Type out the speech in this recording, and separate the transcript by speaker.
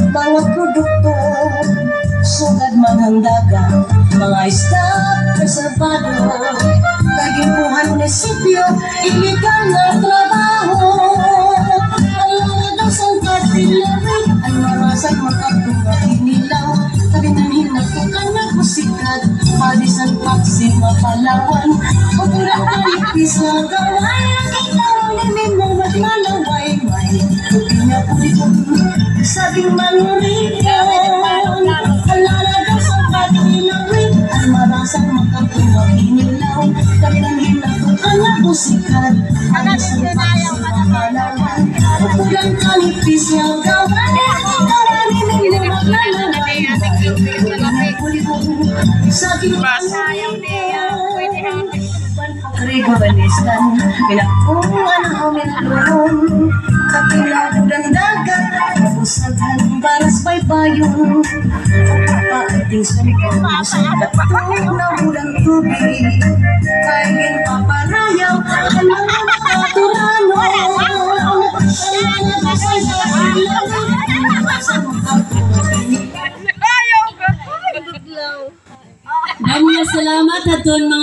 Speaker 1: mga produkto. Sugad manghandaga, mga stop preservado. Kagimpuhan munisipyo, iligal na trabaho. Ang mga dasang kartilari, ang marasang makatunga inilaw. Kalinahin na po ka na kusikat, palisan paksin mapalawan. Pagkura ang ipis na gaway, ikaw limin mo maglalaway. May pinya po ito, sabing manurikan. Alala sa kartilari, ang marasang makatunga inilaw. Kalinahin na po ka na kusikat, palisan paksin mapalawan. Pagkura ang ipis na gaway, ikaw limin mo maglalaway. Rigobanistan, pinakungan ang humilun. Kapilabudan dagat, kapusaghan baras baybayon. Paating sulikon, sagatung na bulang tubig. Kaingin paparayaw, alam mo nakaturano.
Speaker 2: Salamat, Haton mga